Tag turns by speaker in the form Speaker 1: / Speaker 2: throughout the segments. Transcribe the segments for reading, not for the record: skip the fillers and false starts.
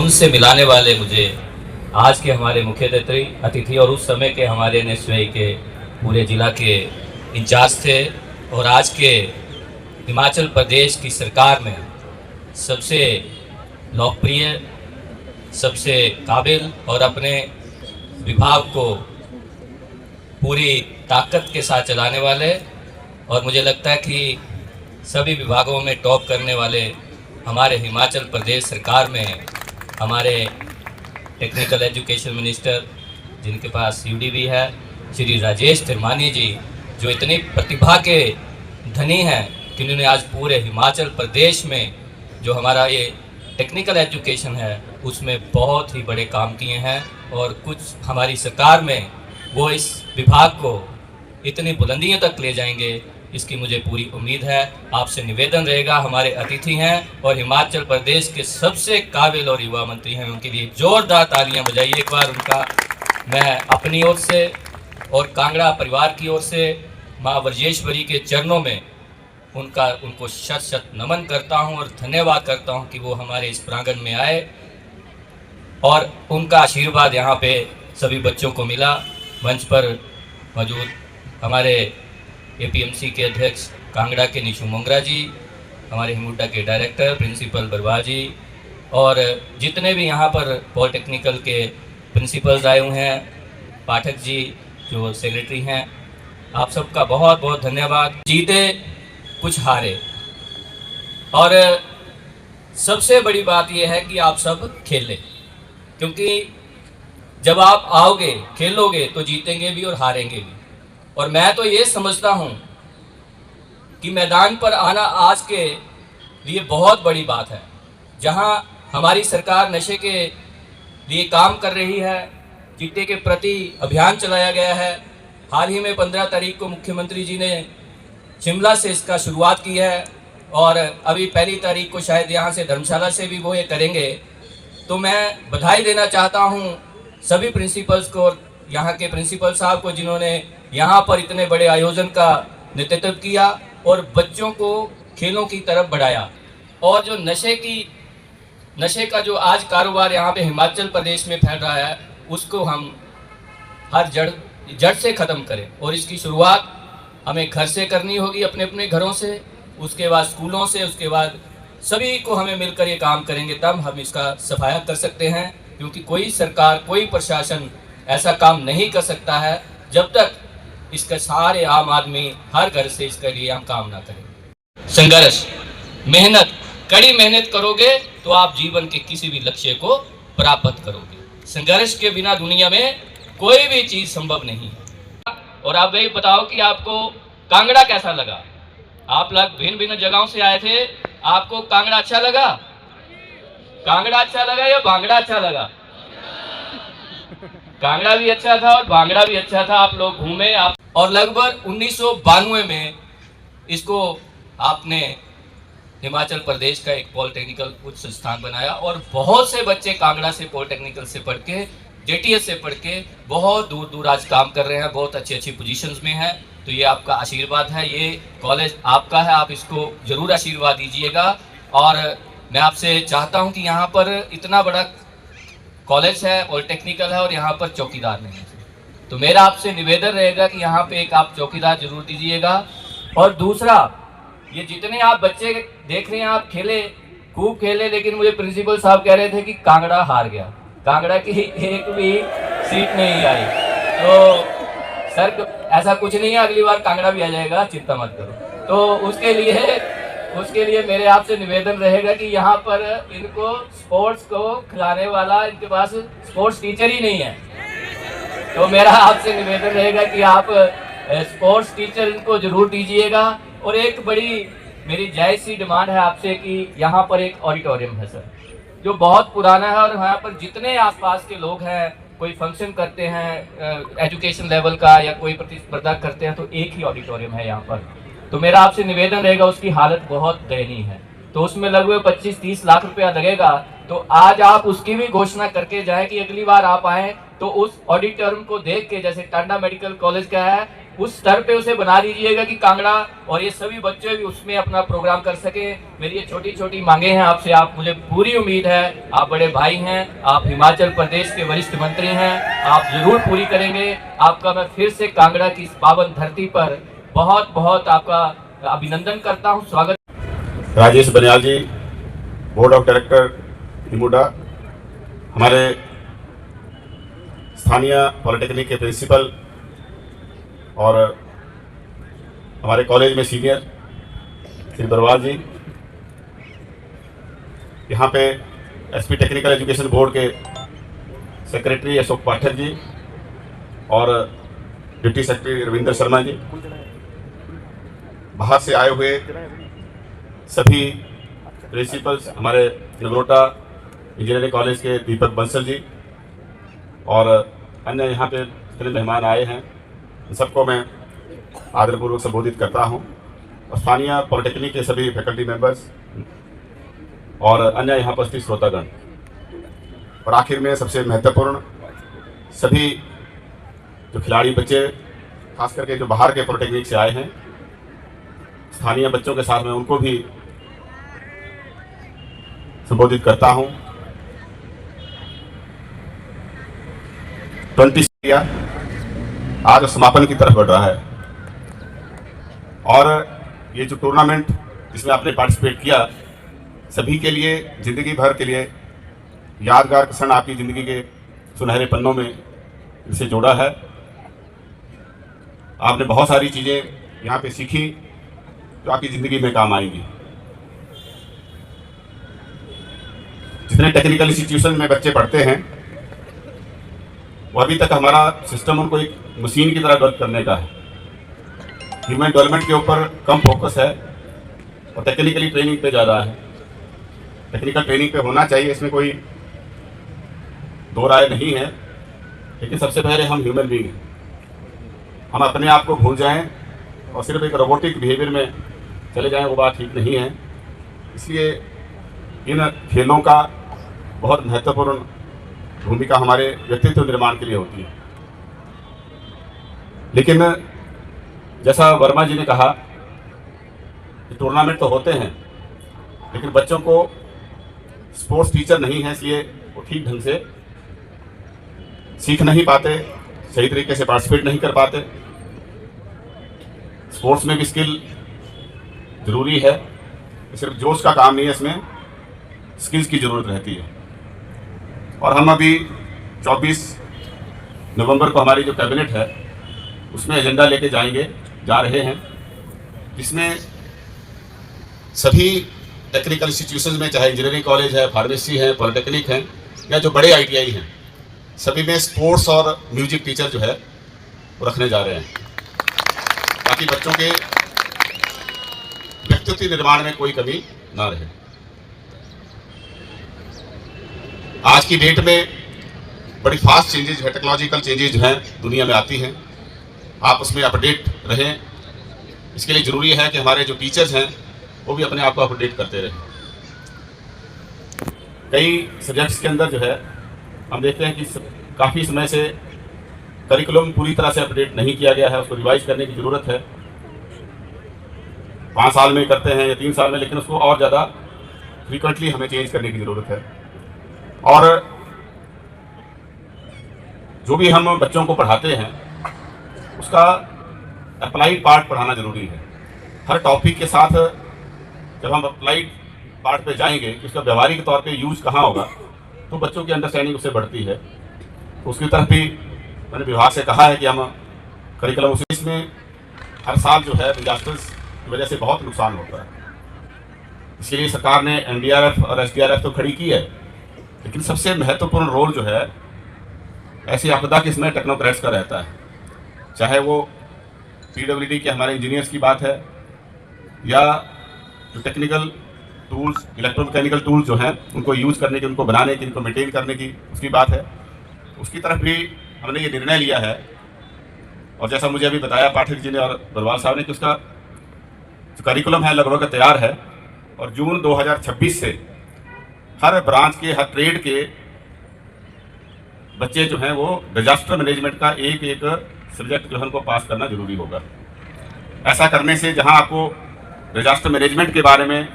Speaker 1: उनसे मिलाने वाले मुझे आज के हमारे मुख्य अतिथि और उस समय के हमारे एनएसयूआई के पूरे जिला के इंचार्ज थे और आज के हिमाचल प्रदेश की सरकार में सबसे लोकप्रिय, सबसे काबिल और अपने विभाग को पूरी ताकत के साथ चलाने वाले, और मुझे लगता है कि सभी विभागों में टॉप करने वाले हमारे हिमाचल प्रदेश सरकार में हमारे टेक्निकल एजुकेशन मिनिस्टर, जिनके पास यूडी भी है, श्री राजेश तिरमानी जी, जो इतनी प्रतिभा के धनी हैं कि उन्होंने आज पूरे हिमाचल प्रदेश में जो हमारा ये टेक्निकल एजुकेशन है उसमें बहुत ही बड़े काम किए हैं, और कुछ हमारी सरकार में वो इस विभाग को इतनी बुलंदियों तक ले जाएंगे, इसकी मुझे पूरी उम्मीद है। आपसे निवेदन रहेगा, हमारे अतिथि हैं और हिमाचल प्रदेश के सबसे काबिल और युवा मंत्री हैं, उनके लिए जोरदार तालियां बजाइए एक बार। उनका मैं अपनी ओर से और कांगड़ा परिवार की ओर से माँ वर्जेश्वरी के चरणों में उनको शत शत नमन करता हूं और धन्यवाद करता हूं कि वो हमारे इस प्रांगण में आए और उनका आशीर्वाद यहाँ पे सभी बच्चों को मिला। मंच पर मौजूद हमारे एपीएमसी के अध्यक्ष कांगड़ा के निशु मोंगरा जी, हमारे हिमुडा के डायरेक्टर प्रिंसिपल बरवा जी, और जितने भी यहाँ पर पॉलिटेक्निकल के प्रिंसिपल्स आए हुए हैं, पाठक जी जो सेक्रेटरी हैं, आप सबका बहुत बहुत धन्यवाद। जीते कुछ हारे, और सबसे बड़ी बात यह है कि आप सब खेलें, क्योंकि जब आप आओगे खेलोगे तो जीतेंगे भी और हारेंगे भी। और मैं तो ये समझता हूँ कि मैदान पर आना आज के लिए बहुत बड़ी बात है। जहाँ हमारी सरकार नशे के लिए काम कर रही है, चिट्टे के प्रति अभियान चलाया गया है। हाल ही में 15 तारीख को मुख्यमंत्री जी ने शिमला से इसका शुरुआत की है, और अभी 1 तारीख को शायद यहाँ से धर्मशाला से भी वो ये करेंगे। तो मैं बधाई देना चाहता हूँ सभी प्रिंसिपल्स को और यहाँ के प्रिंसिपल साहब को, जिन्होंने यहाँ पर इतने बड़े आयोजन का नेतृत्व किया और बच्चों को खेलों की तरफ बढ़ाया। और जो नशे का जो आज कारोबार यहाँ पे हिमाचल प्रदेश में फैल रहा है, उसको हम हर जड़ से ख़त्म करें, और इसकी शुरुआत हमें घर से करनी होगी, अपने अपने घरों से, उसके बाद स्कूलों से, उसके बाद सभी को हमें मिलकर ये काम करेंगे, तब हम इसका सफाया कर सकते हैं। क्योंकि कोई सरकार, कोई प्रशासन ऐसा काम नहीं कर सकता है जब तक इसका सारे आम आदमी हर घर से इसके लिए हम काम ना करें। संघर्ष, मेहनत, कड़ी मेहनत करोगे तो आप जीवन के किसी भी लक्ष्य को प्राप्त करोगे। संघर्ष के बिना दुनिया में कोई भी चीज संभव नहीं है। और आप ये बताओ कि आपको कांगड़ा कैसा लगा? आप लोग भिन्न भिन्न जगहों से आए थे, आपको कांगड़ा अच्छा लगा? कांगड़ा अच्छा लगा या भांगड़ा अच्छा लगा? कांगड़ा भी अच्छा था और भांगड़ा भी अच्छा था। आप लोग घूमे और लगभग 1992 में इसको आपने हिमाचल प्रदेश का एक पॉलिटेक्निकल उच्च संस्थान बनाया, और बहुत से बच्चे कांगड़ा से पॉलिटेक्निकल से पढ़ के, जेटीएस से पढ़ के बहुत दूर दूर आज काम कर रहे हैं, बहुत अच्छी अच्छी पोजीशंस में हैं। तो ये आपका आशीर्वाद है, ये कॉलेज आपका है, आप इसको जरूर आशीर्वाद दीजिएगा। और मैं आपसे चाहता हूं कि यहाँ पर इतना बड़ा कॉलेज है, पॉलिटेक्निकल है, और यहाँ पर चौकीदार नहीं है, तो मेरा आपसे निवेदन रहेगा कि यहाँ पे एक आप चौकीदार जरूर दीजिएगा। और दूसरा, ये जितने आप बच्चे देख रहे हैं, आप खेले, खूब खेले, लेकिन मुझे प्रिंसिपल साहब कह रहे थे कि कांगड़ा हार गया, कांगड़ा की एक भी सीट नहीं आई। तो सर ऐसा कुछ नहीं है, अगली बार कांगड़ा भी आ जाएगा, चिंता मत करो। तो उसके लिए मेरे आपसे निवेदन रहेगा कि यहाँ पर इनको स्पोर्ट्स को खिलाने वाला, इनके पास स्पोर्ट्स टीचर ही नहीं है, तो मेरा आपसे निवेदन रहेगा कि आप स्पोर्ट्स टीचर इनको जरूर दीजिएगा। और एक बड़ी मेरी जायज़ सी डिमांड है आपसे कि यहाँ पर एक ऑडिटोरियम है सर, जो बहुत पुराना है, और यहाँ पर जितने आसपास के लोग हैं, कोई फंक्शन करते हैं एजुकेशन लेवल का या कोई प्रतिस्पर्धा करते हैं, तो एक ही ऑडिटोरियम है यहाँ पर। तो मेरा आपसे निवेदन रहेगा, उसकी हालत बहुत दयनीय है, तो उसमें लगभग 25-30 लाख रुपया लगेगा। तो आज आप उसकी भी घोषणा करके जाएं कि अगली बार आप आएँ तो उस ऑडिटोरियम को देख के, जैसे टांडा मेडिकल कॉलेज का है, उस स्तर पे उसे बना दीजिएगा कि कांगड़ा और ये सभी बच्चे भी उसमें अपना प्रोग्राम कर सके। मेरी ये छोटी छोटी मांगे हैं आपसे, आप मुझे पूरी उम्मीद है, आप बड़े भाई हैं, आप हिमाचल प्रदेश के वरिष्ठ मंत्री हैं, आप जरूर पूरी करेंगे। आपका मैं फिर से कांगड़ा की इस पावन धरती पर बहुत बहुत आपका अभिनंदन करता हूँ, स्वागत।
Speaker 2: राजेश बनियाल जी, बोर्ड ऑफ डायरेक्टर हिमुडा, हमारे स्थानीय पॉलिटेक्निक के प्रिंसिपल और हमारे कॉलेज में सीनियर श्री बरवाल जी, यहाँ पे एसपी टेक्निकल एजुकेशन बोर्ड के सेक्रेटरी अशोक पाठक जी और डिप्टी सेक्रेटरी रविंद्र शर्मा जी, बाहर से आए हुए सभी प्रिंसिपल्स, हमारे नगरोटा इंजीनियरिंग कॉलेज के दीपक बंसल जी और अन्य यहाँ पे जितने मेहमान आए हैं, इन सबको मैं आदरपूर्वक संबोधित करता हूँ। और स्थानीय पॉलिटेक्निक के सभी फैकल्टी मेंबर्स और अन्य यहाँ उपस्थित श्रोतागण, और आखिर में सबसे महत्वपूर्ण सभी जो खिलाड़ी बच्चे, खास करके जो बाहर के पॉलिटेक्निक से आए हैं, स्थानीय बच्चों के साथ में उनको भी संबोधित करता हूं। 20 आज समापन की तरफ बढ़ रहा है और ये जो टूर्नामेंट जिसमें आपने पार्टिसिपेट किया, सभी के लिए जिंदगी भर के लिए यादगार क्षण आपकी जिंदगी के सुनहरे पन्नों में इसे जोड़ा है। आपने बहुत सारी चीजें यहाँ पे सीखी जो आपकी जिंदगी में काम आएंगी। जितने टेक्निकल इंस्टीट्यूशन में बच्चे पढ़ते हैं, वो अभी तक हमारा सिस्टम उनको एक मशीन की तरह डेवलप करने का है। ह्यूमन डेवलपमेंट के ऊपर कम फोकस है और टेक्निकली ट्रेनिंग पे ज़्यादा है। टेक्निकल ट्रेनिंग पे होना चाहिए, इसमें कोई दो राय नहीं है, लेकिन सबसे पहले हम ह्यूमन बीइंग हैं। हम अपने आप को भूल जाएं और सिर्फ एक रोबोटिक बिहेवियर में चले जाएं, वो बात ठीक नहीं है। इसलिए इन खेलों का बहुत महत्वपूर्ण भूमिका हमारे व्यक्तित्व निर्माण के लिए होती है। लेकिन जैसा वर्मा जी ने कहा कि टूर्नामेंट तो होते हैं, लेकिन बच्चों को स्पोर्ट्स टीचर नहीं है, इसलिए वो ठीक ढंग से सीख नहीं पाते, सही तरीके से पार्टिसिपेट नहीं कर पाते। स्पोर्ट्स में भी स्किल जरूरी है, सिर्फ जोश का काम नहीं है, इसमें स्किल्स की जरूरत रहती है। और हम अभी 24 नवंबर को हमारी जो कैबिनेट है उसमें एजेंडा लेके जा रहे हैं, जिसमें सभी टेक्निकल इंस्टीट्यूशंस में, चाहे इंजीनियरिंग कॉलेज है, फार्मेसी है, पॉलिटेक्निक हैं या जो बड़े ITI हैं, सभी में स्पोर्ट्स और म्यूजिक टीचर जो है वो रखने जा रहे हैं, ताकि बच्चों के व्यक्तित्व निर्माण में कोई कमी ना रहे। आज की डेट में बड़ी फास्ट चेंजेज है, टेक्नोलॉजिकल चेंजेज जो हैं दुनिया में आती हैं, आप उसमें अपडेट रहें। इसके लिए ज़रूरी है कि हमारे जो टीचर्स हैं वो भी अपने आप को अपडेट करते रहें। कई सब्जेक्ट्स के अंदर जो है हम देखते हैं कि काफ़ी समय से करिकुलम पूरी तरह से अपडेट नहीं किया गया है, उसको रिवाइज करने की ज़रूरत है। 5 साल में करते हैं या 3 साल में, लेकिन उसको और ज़्यादा फ्रीक्वेंटली हमें चेंज करने की ज़रूरत है। और जो भी हम बच्चों को पढ़ाते हैं उसका अप्लाइड पार्ट पढ़ाना जरूरी है। हर टॉपिक के साथ जब हम अप्लाइड पार्ट पे जाएंगे कि उसका व्यवहारिक तौर पे यूज कहाँ होगा, तो बच्चों की अंडरस्टैंडिंग उससे बढ़ती है। तो उसकी तरफ भी मैंने विभाग से कहा है कि हम करिकुलम इसमें हर साल जो है डिजास्टर्स की वजह से बहुत नुकसान होता है। इसलिए सरकार ने NDRF और SDRF तो खड़ी की है, लेकिन सबसे महत्वपूर्ण रोल जो है ऐसी आपदा के इसमें टेक्नोक्रेट्स का रहता है। चाहे वो PWD के हमारे इंजीनियर्स की बात है या जो टेक्निकल टूल्स, इलेक्ट्रोमैकेनिकल टूल्स जो हैं उनको यूज़ करने की, उनको बनाने की, उनको मेंटेन करने की उसकी बात है। उसकी तरफ भी हमने ये निर्णय लिया है। और जैसा मुझे अभी बताया पाठक जी ने और बरवाल साहब ने कि उसका जो करिकुलम है लगभग तैयार है, और जून 2026 से हर ब्रांच के, हर ट्रेड के बच्चे जो हैं वो डिजास्टर मैनेजमेंट का एक सब्जेक्ट जो है उनको पास करना जरूरी होगा। ऐसा करने से जहां आपको डिजास्टर मैनेजमेंट के बारे में,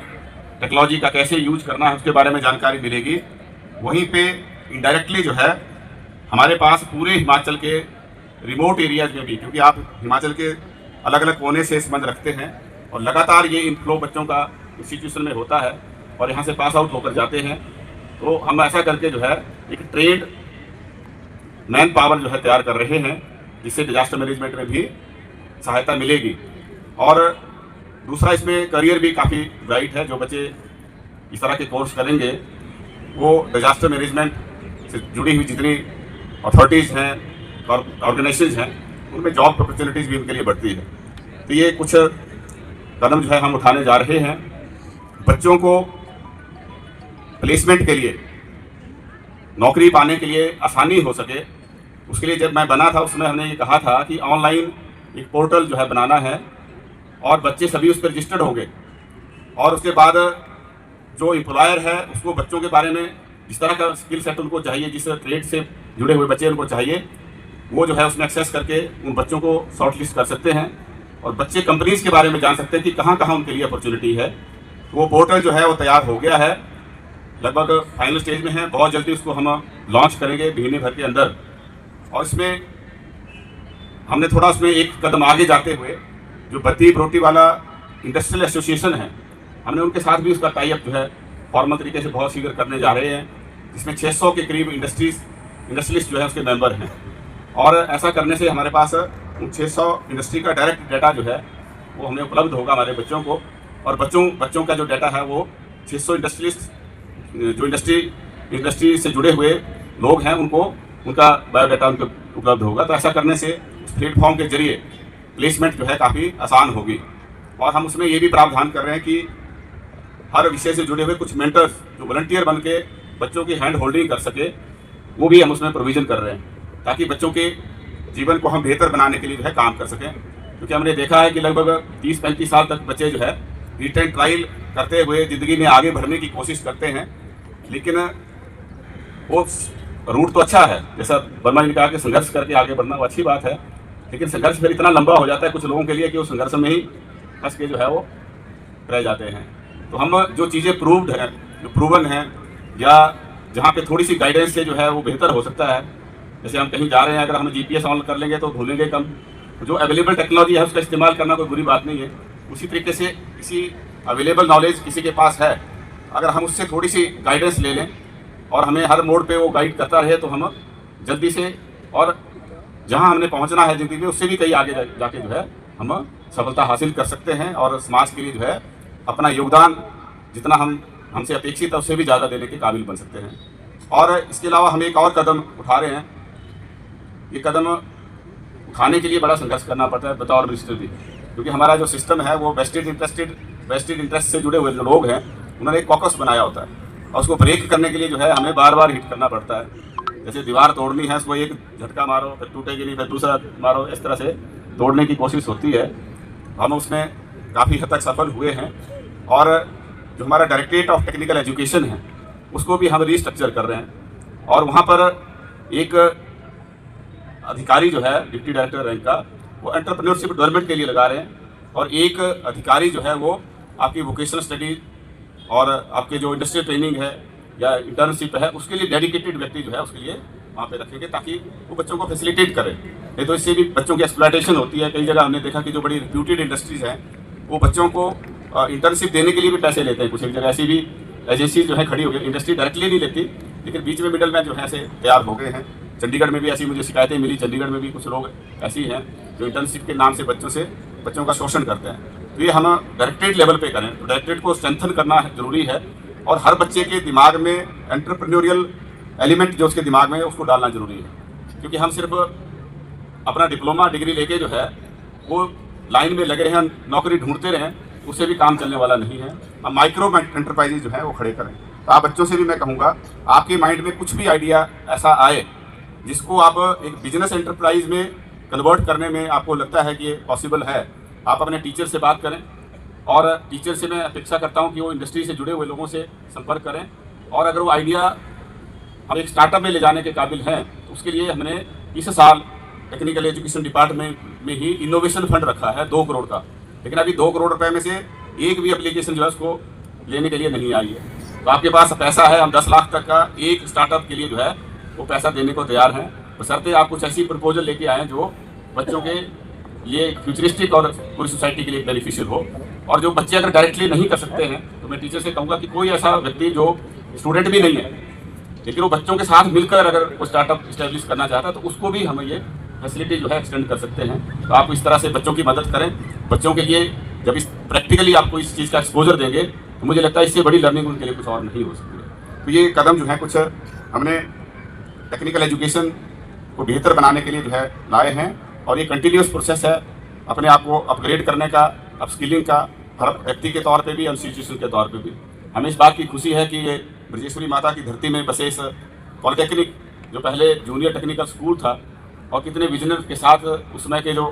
Speaker 2: टेक्नोलॉजी का कैसे यूज करना है उसके बारे में जानकारी मिलेगी, वहीं पे इनडायरेक्टली जो है हमारे पास पूरे हिमाचल के रिमोट एरियाज में भी, क्योंकि आप हिमाचल के अलग अलग कोने से संबंध रखते हैं और लगातार ये इनफ्लो बच्चों का इंस्टीट्यूशन में होता है और यहाँ से पास आउट होकर जाते हैं, तो हम ऐसा करके जो है एक ट्रेंड मैन पावर जो है तैयार कर रहे हैं, जिससे डिजास्टर मैनेजमेंट में भी सहायता मिलेगी। और दूसरा, इसमें करियर भी काफ़ी ब्राइट है। जो बच्चे इस तरह के कोर्स करेंगे वो डिजास्टर मैनेजमेंट से जुड़ी हुई जितनी अथॉरिटीज़ हैं और ऑर्गेनाइजेशन हैं उनमें जॉब अपॉर्चुनिटीज़ भी उनके लिए बढ़ती है। तो ये कुछ कदम जो है हम उठाने जा रहे हैं बच्चों को प्लेसमेंट के लिए, नौकरी पाने के लिए आसानी हो सके। उसके लिए जब मैं बना था उसमें हमने ये कहा था कि ऑनलाइन एक पोर्टल जो है बनाना है और बच्चे सभी उस पर रजिस्टर्ड होंगे और उसके बाद जो एम्प्लॉयर है उसको बच्चों के बारे में जिस तरह का स्किल सेट उनको चाहिए, जिस ट्रेड से जुड़े हुए बच्चे उनको चाहिए, वो जो है उसमें एक्सेस करके उन बच्चों को शॉर्ट लिस्ट कर सकते हैं और बच्चे कंपनीज के बारे में जान सकते हैं कि कहाँ कहाँ उनके लिए अपॉर्चुनिटी है। वो पोर्टल जो है वो तैयार हो गया है, लगभग फाइनल स्टेज में है। बहुत जल्दी उसको हम लॉन्च करेंगे महीने भर के अंदर। और इसमें हमने थोड़ा उसमें एक कदम आगे जाते हुए जो बत्ती रोटी वाला इंडस्ट्रियल एसोसिएशन है, हमने उनके साथ भी उसका टाई अप जो है फॉर्मल तरीके से बहुत शीघ्र करने जा रहे हैं, जिसमें 600 के करीब इंडस्ट्रियलिस्ट जो है उसके मेंबर हैं। और ऐसा करने से हमारे पास उन 600 इंडस्ट्री का डायरेक्ट डाटा जो है वो हमें उपलब्ध होगा हमारे बच्चों को, और बच्चों का जो डाटा है वो 600 इंडस्ट्रियलिस्ट जो इंडस्ट्री से जुड़े हुए लोग हैं उनको उनका बायोडाटा उनको उपलब्ध होगा। तो ऐसा करने से उस प्लेटफॉर्म के जरिए प्लेसमेंट जो है काफ़ी आसान होगी। और हम उसमें ये भी प्रावधान कर रहे हैं कि हर विषय से जुड़े हुए कुछ मेंटर्स जो वॉलंटियर बन के बच्चों की हैंड होल्डिंग कर सके, वो भी हम उसमें प्रोविज़न कर रहे हैं ताकि बच्चों के जीवन को हम बेहतर बनाने के लिए जो है काम कर सकें। क्योंकि हमने देखा है कि लगभग 30-35 साल तक बच्चे जो है रिट एंड ट्रायल करते हुए ज़िंदगी में आगे बढ़ने की कोशिश करते हैं, लेकिन वो रूट तो अच्छा है, जैसा वर्मा जी ने कहा कि संघर्ष करके आगे बढ़ना वो अच्छी बात है, लेकिन संघर्ष फिर इतना लंबा हो जाता है कुछ लोगों के लिए कि वो संघर्ष में ही फंस के जो है वो रह जाते हैं। तो हम जो चीज़ें प्रूव्ड हैं, जो प्रूवन हैं, या जहाँ पे थोड़ी सी गाइडेंस से जो है वो बेहतर हो सकता है, जैसे हम कहीं जा रहे हैं अगर हम GPS ऑन कर लेंगे तो भूलेंगे कम, जो अवेलेबल टेक्नोलॉजी है उसका इस्तेमाल करना कोई बुरी बात नहीं है। उसी तरीके से किसी अवेलेबल नॉलेज किसी के पास है, अगर हम उससे थोड़ी सी गाइडेंस ले लें और हमें हर मोड़ पे वो गाइड करता रहे तो हम जल्दी से और जहाँ हमने पहुँचना है ज़िंदगी में उससे भी कहीं आगे जाके जो है हम सफलता हासिल कर सकते हैं और समाज के लिए जो है अपना योगदान जितना हमसे अपेक्षित है उससे भी ज़्यादा देने के काबिल बन सकते हैं। और इसके अलावा हम एक और कदम उठा रहे हैं। ये कदम उठाने के लिए बड़ा संघर्ष करना पड़ता है बतौर मिनिस्टर भी, क्योंकि हमारा जो सिस्टम है वो वेस्टेड इंटरेस्ट से जुड़े हुए जो लोग हैं उन्होंने एक कॉकस बनाया होता है और उसको ब्रेक करने के लिए जो है हमें बार बार हिट करना पड़ता है। जैसे दीवार तोड़नी है, उसको एक झटका मारो फिर टूटेगी नहीं, फिर दूसरा मारो, इस तरह से तोड़ने की कोशिश होती है। हम उसमें काफ़ी हद तक सफल हुए हैं और जो हमारा डायरेक्टरेट ऑफ टेक्निकल एजुकेशन है उसको भी हम रीस्ट्रक्चर कर रहे हैं और वहाँ पर एक अधिकारी जो है डिप्टी डायरेक्टर रैंक का वो एंटरप्रेन्योरशिप डेवलपमेंट के लिए लगा रहे हैं और एक अधिकारी जो है वो आपकी वोकेशनल स्टडी और आपके जो इंडस्ट्रियल ट्रेनिंग है या इंटर्नशिप है उसके लिए डेडिकेटेड व्यक्ति जो है उसके लिए वहाँ पे रखेंगे ताकि वो बच्चों को फैसिलिटेट करे। नहीं तो इससे भी बच्चों की एक्सप्लॉयटेशन होती है। कई जगह हमने देखा कि जो बड़ी रिप्यूटेड इंडस्ट्रीज हैं वो बच्चों को इंटर्नशिप देने के लिए भी पैसे लेते हैं। कुछ एक जगह ऐसी भी एजेंसी जो है खड़ी हो गई, इंडस्ट्री डायरेक्टली नहीं लेती लेकिन बीच में मिडल मैन जो है ऐसे तैयार हो गए हैं। चंडीगढ़ में भी ऐसी मुझे शिकायतें मिली, चंडीगढ़ में भी कुछ लोग ऐसी हैं जो इंटर्नशिप के नाम से बच्चों का शोषण करते हैं। तो ये हम डायरेक्टरेट लेवल पे करें, तो डायरेक्टरेट को स्ट्रेंथन करना जरूरी है और हर बच्चे के दिमाग में एंटरप्रेन्योरियल एलिमेंट जो उसके दिमाग में है उसको डालना जरूरी है। क्योंकि हम सिर्फ अपना डिप्लोमा डिग्री लेके जो है वो लाइन में लगे रहें, नौकरी ढूंढते रहें, उससे भी काम चलने वाला नहीं है। हम माइक्रो एंटरप्राइजेज जो है वो खड़े करें। तो आप बच्चों से भी मैं कहूँगा आपके माइंड में कुछ भी आइडिया ऐसा आए जिसको आप एक बिजनेस एंटरप्राइज में कन्वर्ट करने में आपको लगता है कि ये पॉसिबल है, आप अपने टीचर से बात करें और टीचर से मैं अपेक्षा करता हूँ कि वो इंडस्ट्री से जुड़े हुए लोगों से संपर्क करें और अगर वो आइडिया हम एक स्टार्टअप में ले जाने के काबिल हैं तो उसके लिए हमने इस साल टेक्निकल एजुकेशन डिपार्टमेंट में ही इनोवेशन फंड रखा है 2 करोड़ का, लेकिन अभी 2 करोड़ रुपए में से एक भी एप्लीकेशन जो है उसको लेने के लिए नहीं आई है। तो आपके पास पैसा है, हम 10 लाख तक का एक स्टार्टअप के लिए जो है वो पैसा देने को तैयार हैं, बशर्ते आप कुछ ऐसी प्रपोजल लेके आएँ जो बच्चों के लिए फ्यूचरिस्टिक और पूरी सोसाइटी के लिए बेनिफिशियल हो। और जो बच्चे अगर डायरेक्टली नहीं कर सकते हैं तो मैं टीचर से कहूँगा कि कोई ऐसा व्यक्ति जो स्टूडेंट भी नहीं है लेकिन वो बच्चों के साथ मिलकर अगर वो स्टार्टअप इस्टेब्लिश करना चाहता है तो उसको भी हम ये फैसिलिटी जो है एक्सटेंड कर सकते हैं। तो आप इस तरह से बच्चों की मदद करें। बच्चों के लिए जब इस प्रैक्टिकली आपको इस चीज़ का एक्सपोजर देंगे तो मुझे लगता है इससे बड़ी लर्निंग उनके लिए कुछ और नहीं हो सकती है। तो ये कदम जो है कुछ हमने टेक्निकल एजुकेशन को बेहतर बनाने के लिए जो है लाए हैं और ये कंटिन्यूस प्रोसेस है अपने आप को अपग्रेड करने का, अपस्किलिंग का, हर व्यक्ति के तौर पे भी, इंस्टीट्यूशन के तौर पे भी। हमें इस बात की खुशी है कि ये ब्रजेश्वरी माता की धरती में बसे इस पॉलिटेक्निक जो पहले जूनियर टेक्निकल स्कूल था और कितने विजनर के साथ उस समय के जो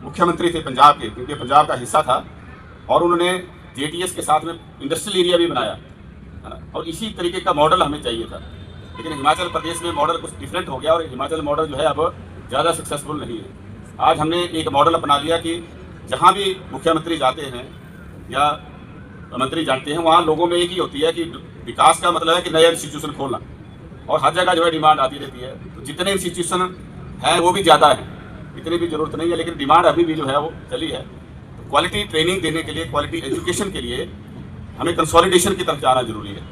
Speaker 2: मुख्यमंत्री थे पंजाब के, क्योंकि पंजाब का हिस्सा था, और उन्होंने JTS के साथ में इंडस्ट्रियल एरिया भी बनाया और इसी तरीके का मॉडल हमें चाहिए था। लेकिन हिमाचल प्रदेश में मॉडल कुछ डिफरेंट हो गया और हिमाचल मॉडल जो है अब ज़्यादा सक्सेसफुल नहीं है। आज हमने एक मॉडल अपना लिया कि जहाँ भी मुख्यमंत्री जाते हैं या मंत्री जाते हैं वहाँ लोगों में एक ही होती है कि विकास का मतलब है कि नया इंस्टीट्यूशन खोलना, और हर जगह जो है डिमांड आती रहती है। तो जितने इंस्टीट्यूशन हैं वो भी ज़्यादा है, इतनी भी ज़रूरत नहीं है, लेकिन डिमांड अभी भी जो है वो चली है। तो क्वालिटी ट्रेनिंग देने के लिए, क्वालिटी एजुकेशन के लिए हमें कंसोलिडेशन की तरफ जाना जरूरी है।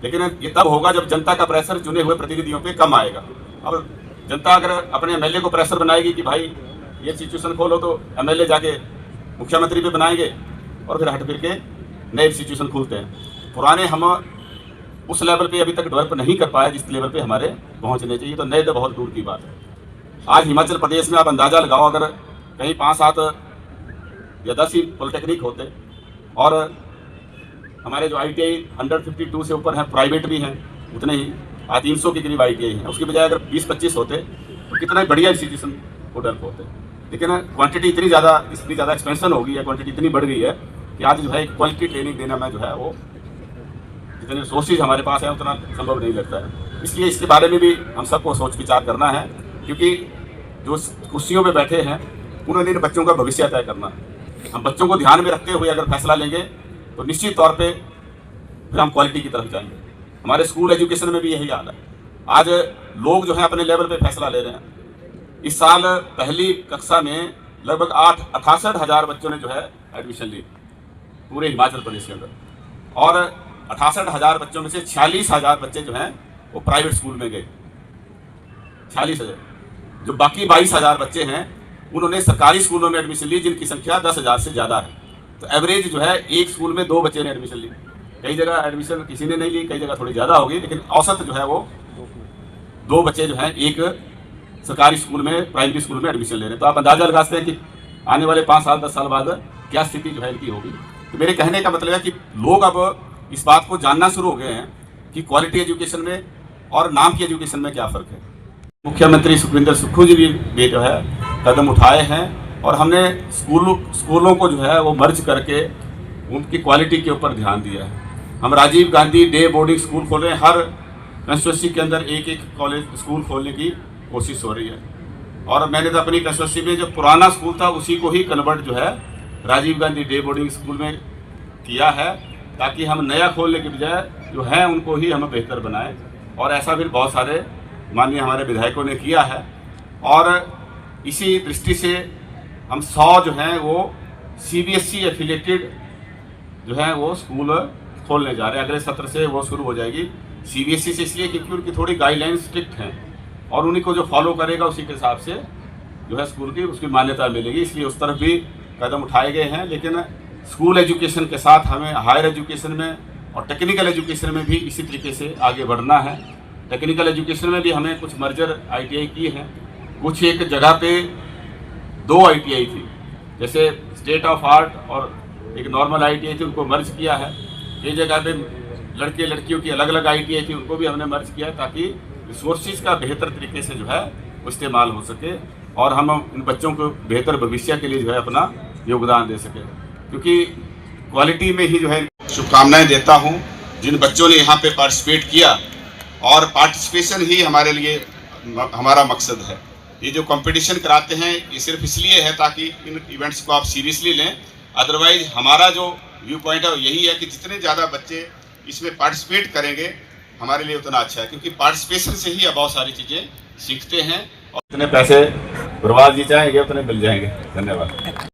Speaker 2: लेकिन ये तब होगा जब जनता का प्रेशर चुने हुए प्रतिनिधियों पे कम आएगा। अब जनता अगर अपने MLA को प्रेशर बनाएगी कि भाई ये इंस्टीट्यूशन खोलो, तो MLA जाके मुख्यमंत्री पे बनाएंगे और फिर हट फिर के नए इंस्टीट्यूशन खुलते हैं। पुराने हम उस लेवल पे अभी तक डेवलप नहीं कर पाए जिस लेवल पे हमारे पहुंचने चाहिए, तो नए तो बहुत दूर की बात है। आज हिमाचल प्रदेश में आप अंदाज़ा लगाओ, अगर कहीं 5-7 या 10 ही पॉलिटेक्निक होते और हमारे जो ITI 152 से ऊपर हैं, प्राइवेट भी हैं उतने ही, आज 300 के करीब ITI हैं, उसकी बजाय अगर 20-25 होते तो कितना बढ़िया इंस्टीट्यूशन को डेवलप होते। लेकिन क्वांटिटी इतनी ज़्यादा एक्सपेंशन हो गई है, क्वांटिटी इतनी बढ़ गई है कि आज जो है क्वालिटी ट्रेनिंग देना में जो है वो जितने रिसोर्सेज हमारे पास है उतना संभव नहीं लगता है। इसलिए इसके बारे में भी हम सबको सोच विचार करना है, क्योंकि जो कुर्सियों पे बैठे हैं उन्होंने इन बच्चों का भविष्य तय करना है। हम बच्चों को ध्यान में रखते हुए अगर फैसला लेंगे तो निश्चित तौर पे फिर हम क्वालिटी की तरफ जाएंगे। हमारे स्कूल एजुकेशन में भी यही हाल है। आज लोग जो है अपने लेवल पे फैसला ले रहे हैं। इस साल पहली कक्षा में लगभग 68,000 बच्चों ने जो है एडमिशन ली पूरे हिमाचल प्रदेश के अंदर, और 68,000 बच्चों में से 46,000 बच्चे जो हैं वो प्राइवेट स्कूल में गए। 46,000। जो बाकी 22,000 बच्चे हैं उन्होंने सरकारी स्कूलों में एडमिशन ली, जिनकी संख्या 10,000 से ज़्यादा है। तो एवरेज जो है एक स्कूल में 2 बच्चे ने एडमिशन ली। कई जगह एडमिशन किसी ने नहीं ली, कई जगह थोड़ी ज़्यादा होगी, लेकिन औसत जो है वो 2 बच्चे जो हैं एक सरकारी स्कूल में, प्राइमरी स्कूल में एडमिशन ले रहे हैं। तो आप अंदाज़ा लगा सकते हैं कि आने वाले 5 साल 10 साल बाद क्या स्थिति जो है इनकी होगी। तो मेरे कहने का मतलब है कि लोग अब इस बात को जानना शुरू हो गए हैं कि क्वालिटी एजुकेशन में और नाम की एजुकेशन में क्या फ़र्क है। मुख्यमंत्री सुखविंदर सुक्खू जी भी जो है कदम उठाए हैं और हमने स्कूलों को जो है वो मर्ज करके उनकी क्वालिटी के ऊपर ध्यान दिया है। हम Rajiv Gandhi day boarding school खोल रहे हैं। हर कंस्टिट्यूंसी के अंदर एक कॉलेज स्कूल खोलने की कोशिश हो रही है, और मैंने तो अपनी कंस्टिट्यूंसी में जो पुराना स्कूल था उसी को ही कन्वर्ट जो है Rajiv Gandhi day boarding school में किया है, ताकि हम नया खोलने के बजाय जो है उनको ही हम बेहतर बनाएं। और ऐसा भी बहुत सारे माननीय हमारे विधायकों ने किया है, और इसी दृष्टि से हम 100 जो हैं वो CBSE एफिलेटेड जो है वो स्कूल खोलने जा रहे हैं। अगले सत्र से वो शुरू हो जाएगी। CBSE से इसलिए क्योंकि उनकी थोड़ी गाइडलाइंस स्ट्रिक्ट हैं और उन्हीं को जो फॉलो करेगा उसी के हिसाब से जो है स्कूल की उसकी मान्यता मिलेगी, इसलिए उस तरफ भी कदम उठाए गए हैं। लेकिन स्कूल एजुकेशन के साथ हमें हायर एजुकेशन में और टेक्निकल एजुकेशन में भी इसी तरीके से आगे बढ़ना है। टेक्निकल एजुकेशन में भी हमें कुछ मर्जर ITI किए हैं। कुछ एक जगह पे 2 ITI थी, जैसे स्टेट ऑफ आर्ट और एक नॉर्मल ITI थी, उनको मर्ज किया है। कई जगह पे लड़के लड़कियों की अलग अलग ITI थी, उनको भी हमने मर्ज किया है, ताकि रिसोर्सेज का बेहतर तरीके से जो है वो इस्तेमाल हो सके और हम इन बच्चों को बेहतर भविष्य के लिए जो है अपना योगदान दे सकें। क्योंकि क्वालिटी में ही जो है शुभकामनाएं देता हूं जिन बच्चों ने यहाँ पे पार्टिसिपेट किया, और पार्टिसिपेशन ही हमारे लिए हमारा मकसद है।
Speaker 3: ये जो कंपटीशन कराते हैं ये सिर्फ इसलिए है ताकि इन इवेंट्स को आप सीरियसली लें। अदरवाइज हमारा जो व्यू पॉइंट है वो यही है कि जितने ज़्यादा बच्चे इसमें पार्टिसिपेट करेंगे हमारे लिए उतना अच्छा है, क्योंकि पार्टिसिपेशन से ही बहुत सारी चीज़ें सीखते हैं।
Speaker 2: जितने पैसे बर्बाद जी चाहेंगे उतने मिल जाएंगे। धन्यवाद।